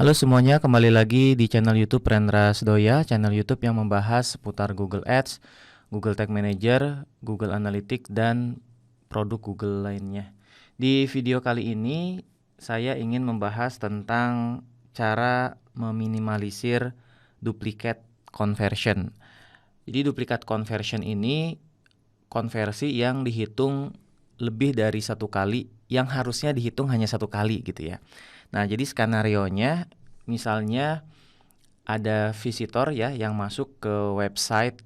Halo semuanya, kembali lagi di channel YouTube Rendras Doya, channel YouTube yang membahas seputar Google Ads, Google Tag Manager, Google Analytics, dan produk Google lainnya. Di video kali ini, saya ingin membahas tentang cara meminimalisir duplicate conversion. Jadi duplicate conversion ini konversi yang dihitung lebih dari satu kali, yang harusnya dihitung hanya satu kali gitu ya. Nah, jadi skenarionya misalnya ada visitor ya yang masuk ke website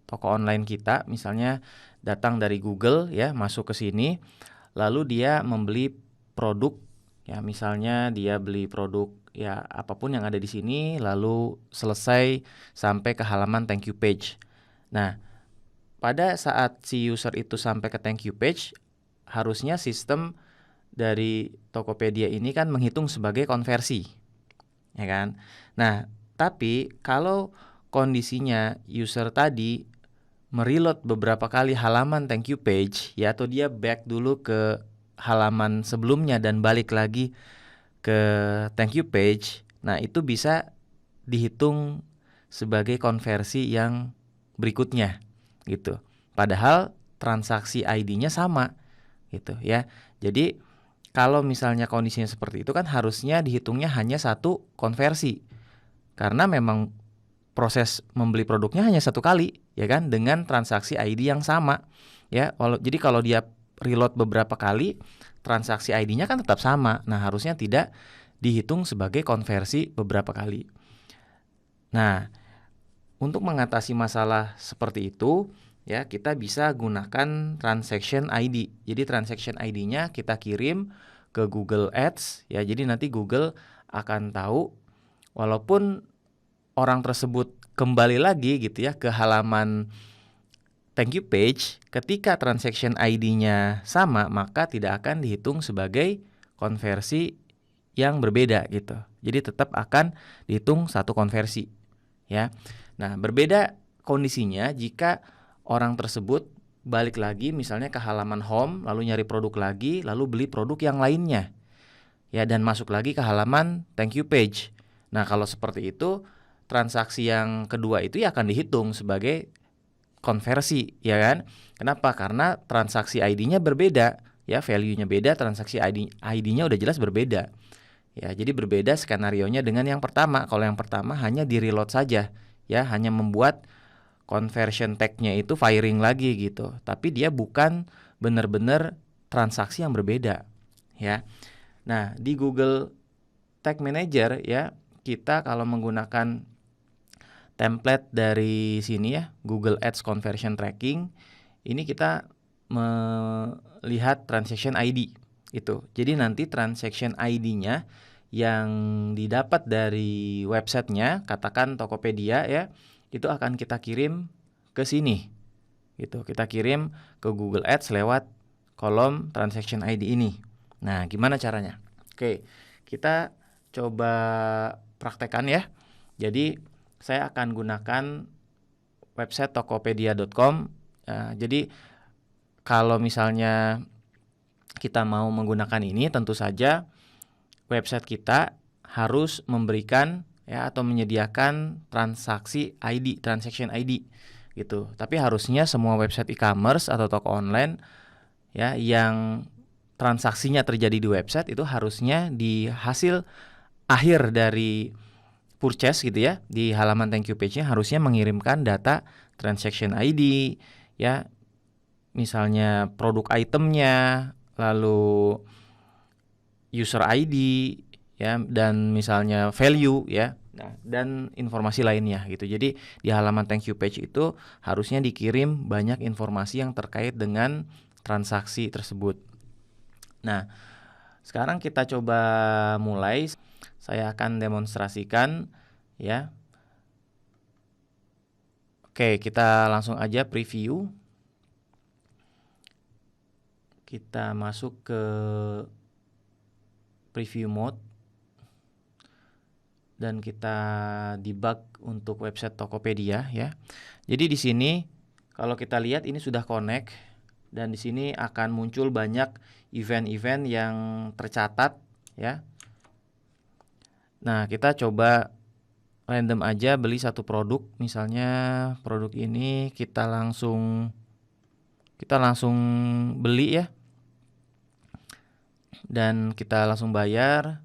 toko online kita, misalnya datang dari Google ya, masuk ke sini, lalu dia membeli produk ya, misalnya dia beli produk ya apapun yang ada di sini, lalu selesai sampai ke halaman thank you page. Nah, pada saat si user itu sampai ke thank you page, harusnya sistem dari Tokopedia ini kan menghitung sebagai konversi, ya kan? Nah, tapi kalau kondisinya user tadi mereload beberapa kali halaman thank you page, ya, atau dia back dulu ke halaman sebelumnya dan balik lagi ke thank you page, nah itu bisa dihitung sebagai konversi yang berikutnya, gitu. Padahal transaksi ID-nya sama, gitu ya. Jadi kalau misalnya kondisinya seperti itu kan harusnya dihitungnya hanya satu konversi. Karena memang proses membeli produknya hanya satu kali, ya kan, dengan transaksi ID yang sama. Ya, jadi kalau dia reload beberapa kali, transaksi ID-nya kan tetap sama. Nah, harusnya tidak dihitung sebagai konversi beberapa kali. Nah, untuk mengatasi masalah seperti itu, ya, kita bisa gunakan transaction ID. Jadi transaction ID-nya kita kirim ke Google Ads, ya. Jadi nanti Google akan tahu walaupun orang tersebut kembali lagi gitu ya ke halaman thank you page, ketika transaction ID-nya sama, maka tidak akan dihitung sebagai konversi yang berbeda gitu. Jadi tetap akan dihitung satu konversi, ya. Nah, berbeda kondisinya jika orang tersebut balik lagi misalnya ke halaman home, lalu nyari produk lagi, lalu beli produk yang lainnya, ya, dan masuk lagi ke halaman thank you page. Nah, kalau seperti itu, transaksi yang kedua itu ya akan dihitung sebagai konversi, ya kan? Kenapa? Karena transaksi ID-nya berbeda, ya, value-nya beda, transaksi ID-nya udah jelas berbeda. Ya, jadi berbeda skenarionya dengan yang pertama. Kalau yang pertama hanya di reload saja, ya, hanya membuat conversion tag-nya itu firing lagi gitu. Tapi dia bukan benar-benar transaksi yang berbeda, ya. Nah, di Google Tag Manager ya, kita kalau menggunakan template dari sini ya, Google Ads Conversion Tracking, ini kita melihat transaction ID itu. Jadi nanti transaction ID-nya yang didapat dari websitenya, katakan Tokopedia ya, itu akan kita kirim ke sini gitu. Kita kirim ke Google Ads lewat kolom transaction ID ini. Nah, gimana caranya? Oke, kita coba praktekkan ya. Jadi saya akan gunakan website tokopedia.com. Jadi kalau misalnya kita mau menggunakan ini, tentu saja website kita harus memberikan ya atau menyediakan transaksi ID, transaction ID gitu. Tapi harusnya semua website e-commerce atau toko online ya yang transaksinya terjadi di website itu harusnya di hasil akhir dari purchase gitu ya, di halaman thank you page-nya harusnya mengirimkan data transaction ID ya, misalnya produk itemnya, lalu user ID ya, dan misalnya value ya, nah, dan informasi lainnya gitu. Jadi di halaman thank you page itu harusnya dikirim banyak informasi yang terkait dengan transaksi tersebut. Nah, sekarang kita coba mulai. Saya akan demonstrasikan ya. Oke, kita langsung aja preview. Kita masuk ke preview mode dan kita debug untuk website Tokopedia ya. Jadi di sini kalau kita lihat ini sudah connect dan di sini akan muncul banyak event-event yang tercatat ya. Nah, kita coba random aja beli satu produk. Misalnya produk ini kita langsung beli ya. Dan kita langsung bayar.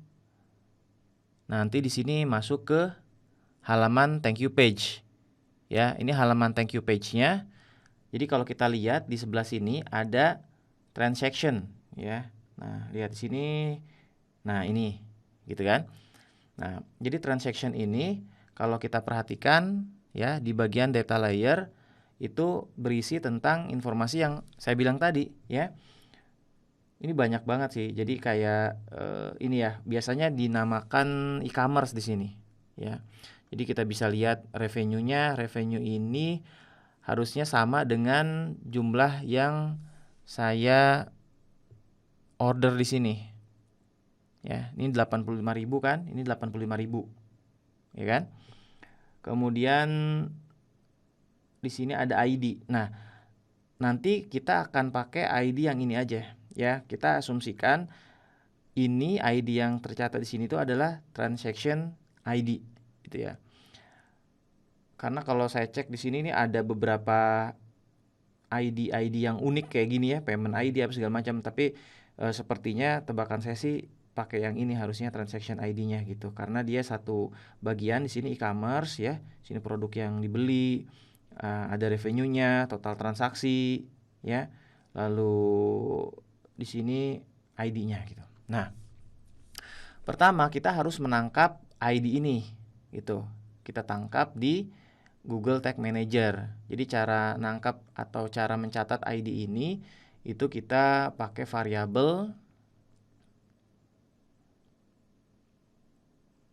Nanti di sini masuk ke halaman thank you page. Ya, ini halaman thank you page-nya. Jadi kalau kita lihat di sebelah sini ada transaction ya. Nah, lihat di sini. Nah, ini gitu kan. Nah, jadi transaction ini kalau kita perhatikan ya di bagian data layer itu berisi tentang informasi yang saya bilang tadi ya. Ini banyak banget sih. Jadi kayak ini ya, biasanya dinamakan e-commerce di sini ya. Jadi kita bisa lihat revenue-nya. Revenue ini harusnya sama dengan jumlah yang saya order di sini. Ya, ini 85.000 kan? Ini 85.000. Ya kan? Kemudian di sini ada ID. Nah, nanti kita akan pakai ID yang ini aja ya. Kita asumsikan ini ID yang tercatat di sini itu adalah transaction ID gitu ya. Karena kalau saya cek di sini ini ada beberapa ID yang unik kayak gini ya, payment ID apa segala macam, tapi sepertinya tebakan saya sih pakai yang ini harusnya transaction ID-nya gitu. Karena dia satu bagian di sini e-commerce ya. Sini produk yang dibeli, ada revenue-nya, total transaksi ya. Lalu di sini ID-nya gitu. Nah, pertama kita harus menangkap ID ini gitu. Kita tangkap di Google Tag Manager. Jadi cara nangkap atau cara mencatat ID ini itu kita pakai variabel.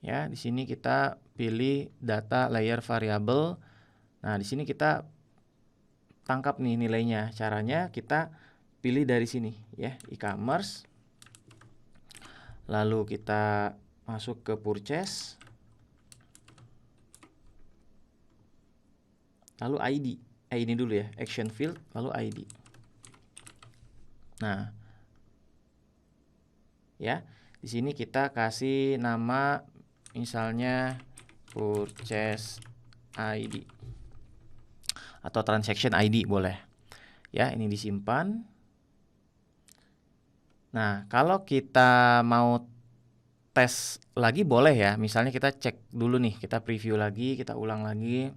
Ya, di sini kita pilih data layer variable. Nah, di sini kita tangkap nih nilainya. Caranya kita pilih dari sini ya, e-commerce. Lalu kita masuk ke purchase. Lalu ID. Ini dulu ya, action field lalu ID. Nah, ya, di sini kita kasih nama misalnya purchase ID atau transaction ID boleh. Ya, ini disimpan. Nah, kalau kita mau tes lagi boleh ya. Misalnya kita cek dulu nih, kita preview lagi, kita ulang lagi.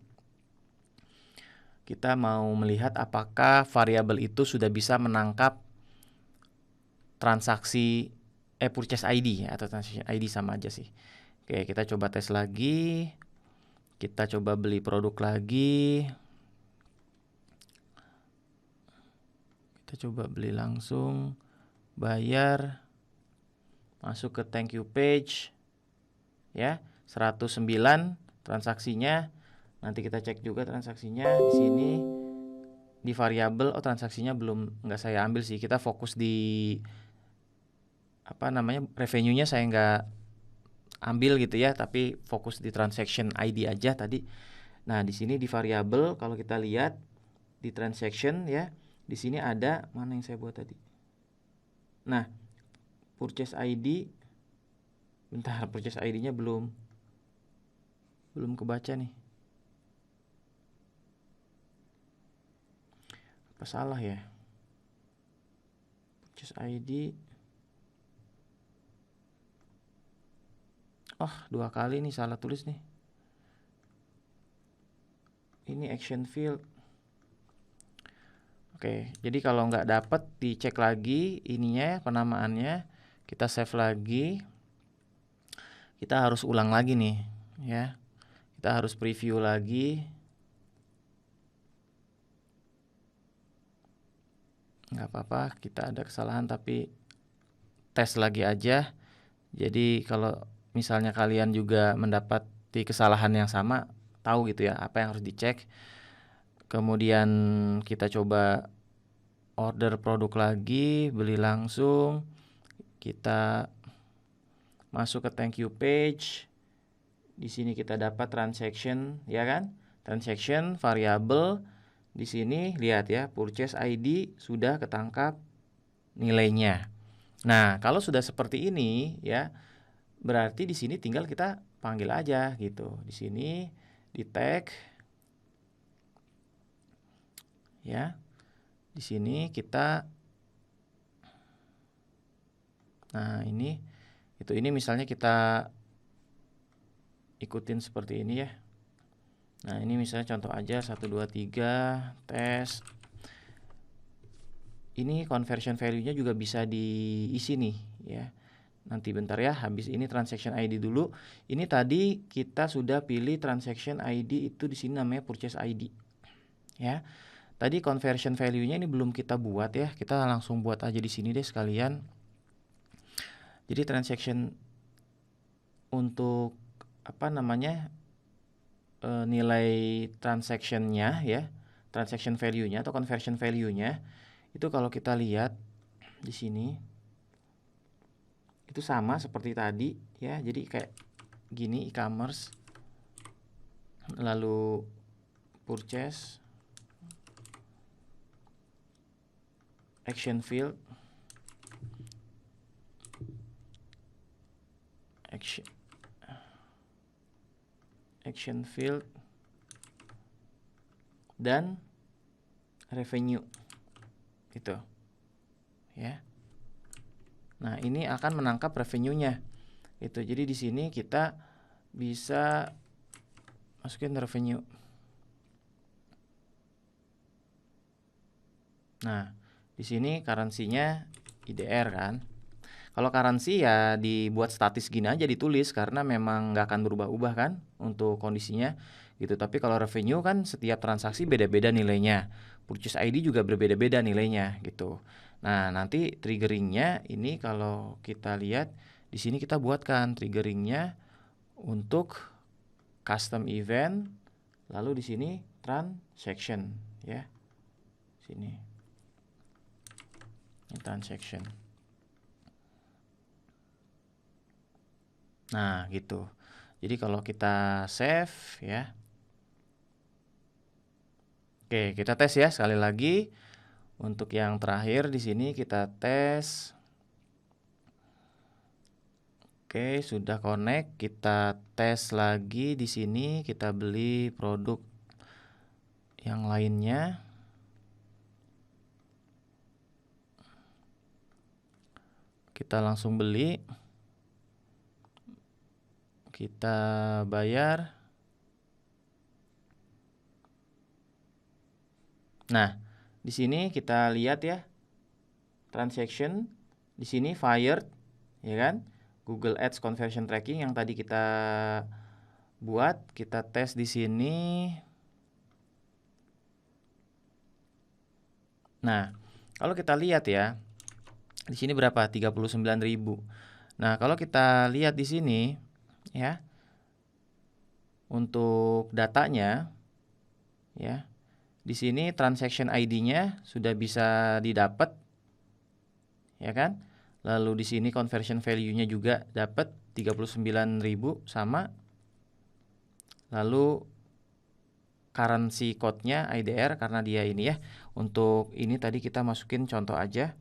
Kita mau melihat apakah variabel itu sudah bisa menangkap transaksi purchase ID ya, atau transaction ID sama aja sih. Oke, kita coba tes lagi. Kita coba beli produk lagi. Kita coba beli langsung, bayar, masuk ke thank you page. Ya, 109 transaksinya. Nanti kita cek juga transaksinya di sini di variabel. Oh, transaksinya belum, nggak saya ambil sih. Kita fokus di revenue-nya saya nggak ambil gitu ya, tapi fokus di transaction ID aja tadi. Nah, di sini di variabel kalau kita lihat di transaction ya, di sini ada mana yang saya buat tadi. Nah, purchase ID, bentar, purchase ID-nya belum kebaca nih. Apa salah ya? Purchase ID. Oh, 2 kali nih salah tulis nih. Ini action field. Oke, jadi kalau nggak dapat dicek lagi ininya ya, penamaannya. Kita save lagi. Kita harus ulang lagi nih ya. Kita harus preview lagi. Nggak apa-apa, kita ada kesalahan tapi tes lagi aja. Jadi kalau misalnya kalian juga mendapati kesalahan yang sama, tahu gitu ya apa yang harus dicek. Kemudian kita coba order produk lagi, beli langsung. Kita masuk ke thank you page. Di sini kita dapat transaction, ya kan? Transaction variable. Di sini lihat ya, purchase ID sudah ketangkap nilainya. Nah, kalau sudah seperti ini ya, berarti di sini tinggal kita panggil aja gitu. Di sini di tag ya. Di sini kita ini misalnya kita ikutin seperti ini ya. Nah, ini misalnya contoh aja 1 2 3 tes. Ini conversion value-nya juga bisa diisi nih ya. Nanti bentar ya, habis ini transaction ID dulu. Ini tadi kita sudah pilih transaction ID itu di sini namanya purchase ID. Ya. Tadi conversion value-nya ini belum kita buat ya. Kita langsung buat aja di sini deh sekalian. Jadi transaction untuk nilai transaction-nya ya, transaction value-nya atau conversion value-nya itu kalau kita lihat di sini itu sama seperti tadi ya. Jadi kayak gini, e-commerce, lalu purchase, action field, action field, dan revenue itu ya. Nah, ini akan menangkap revenue-nya itu. Jadi di sini kita bisa masukin revenue. Nah, di sini currency-nya IDR kan. Kalau currency ya dibuat statis gini aja ditulis karena memang nggak akan berubah-ubah kan untuk kondisinya gitu. Tapi kalau revenue kan setiap transaksi beda-beda nilainya. Purchase ID juga berbeda-beda nilainya gitu. Nah, nanti triggeringnya ini kalau kita lihat di sini kita buatkan triggeringnya untuk custom event, lalu di sini transaction ya. Sini. Ini transaction. Nah, gitu. Jadi kalau kita save ya. Oke, kita tes ya sekali lagi. Untuk yang terakhir di sini kita tes. Oke, sudah connect. Kita tes lagi di sini. Kita beli produk yang lainnya. Kita langsung beli. Kita bayar. Nah, di sini kita lihat ya. Transaction di sini fired ya kan? Google Ads conversion tracking yang tadi kita buat, kita tes di sini. Nah, kalau kita lihat ya, di sini berapa? 39.000. Nah, kalau kita lihat di sini ya, untuk datanya ya, di sini transaction ID-nya sudah bisa didapat ya kan? Lalu di sini conversion value-nya juga dapat 39.000 sama. Lalu currency code-nya IDR karena dia ini ya. Untuk ini tadi kita masukin contoh aja.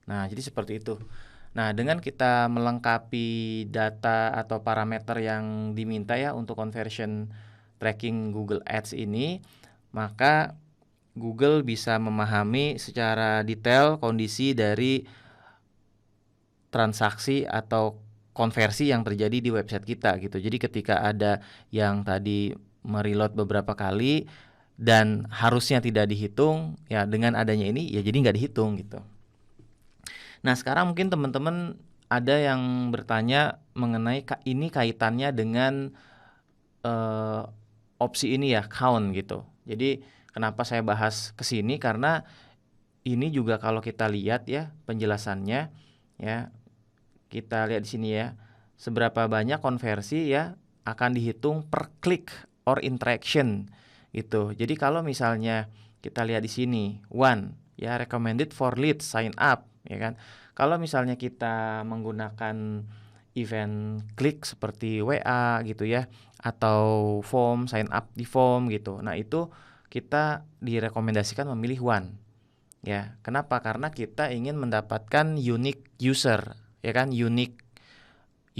Nah, jadi seperti itu. Nah, dengan kita melengkapi data atau parameter yang diminta ya untuk conversion tracking Google Ads ini, maka Google bisa memahami secara detail kondisi dari transaksi atau konversi yang terjadi di website kita gitu. Jadi ketika ada yang tadi mereload beberapa kali dan harusnya tidak dihitung, ya dengan adanya ini ya jadi nggak dihitung gitu. Nah, sekarang mungkin teman-teman ada yang bertanya mengenai ini kaitannya dengan opsi ini ya, count gitu. Jadi kenapa saya bahas ke sini karena ini juga kalau kita lihat ya penjelasannya ya. Kita lihat di sini ya, seberapa banyak konversi ya akan dihitung per klik or interaction gitu. Jadi kalau misalnya kita lihat di sini, one ya recommended for lead sign up ya kan. Kalau misalnya kita menggunakan event klik seperti WA gitu ya, atau form sign up di form gitu. Nah, itu kita direkomendasikan memilih one. Ya, kenapa? Karena kita ingin mendapatkan unique user, ya kan? Unique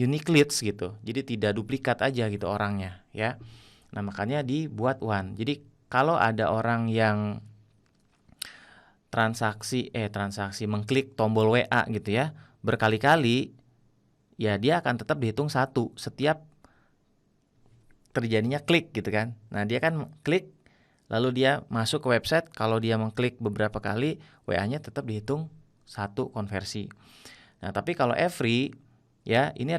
unique leads gitu. Jadi tidak duplikat aja gitu orangnya ya. Nah, makanya dibuat one. Jadi kalau ada orang yang transaksi mengklik tombol WA gitu ya berkali-kali, ya dia akan tetap dihitung satu setiap terjadinya klik gitu kan. Nah, dia kan klik lalu dia masuk ke website, kalau dia mengklik beberapa kali, WA-nya tetap dihitung satu konversi. Nah, tapi kalau every ya ini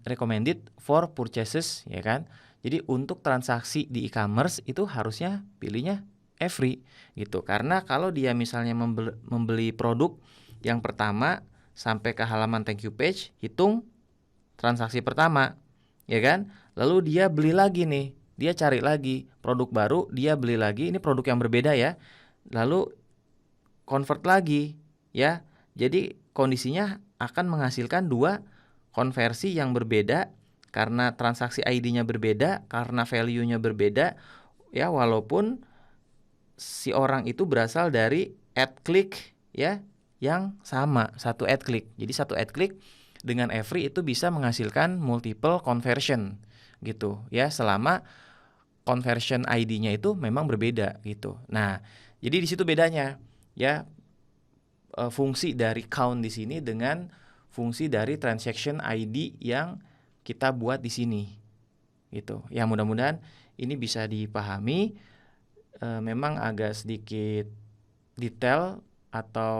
recommended for purchases ya kan. Jadi untuk transaksi di e-commerce itu harusnya pilihnya every gitu. Karena kalau dia misalnya membeli produk yang pertama sampai ke halaman thank you page, hitung transaksi pertama ya kan. Lalu dia beli lagi nih, dia cari lagi produk baru, dia beli lagi, ini produk yang berbeda ya. Lalu convert lagi ya. Jadi kondisinya akan menghasilkan dua konversi yang berbeda karena transaksi ID-nya berbeda, karena value-nya berbeda ya, walaupun si orang itu berasal dari ad click ya yang sama, satu ad click. Jadi satu ad click dengan every itu bisa menghasilkan multiple conversion gitu ya, selama conversion ID-nya itu memang berbeda gitu. Nah, jadi di situ bedanya ya, fungsi dari count di sini dengan fungsi dari transaction ID yang kita buat di sini gitu. Ya, mudah-mudahan ini bisa dipahami. Memang agak sedikit detail atau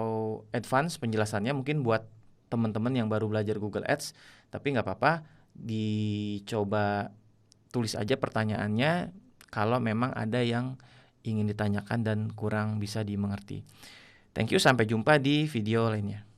advance penjelasannya mungkin buat teman-teman yang baru belajar Google Ads, tapi nggak apa-apa, dicoba tulis aja pertanyaannya kalau memang ada yang ingin ditanyakan dan kurang bisa dimengerti. Thank you, sampai jumpa di video lainnya.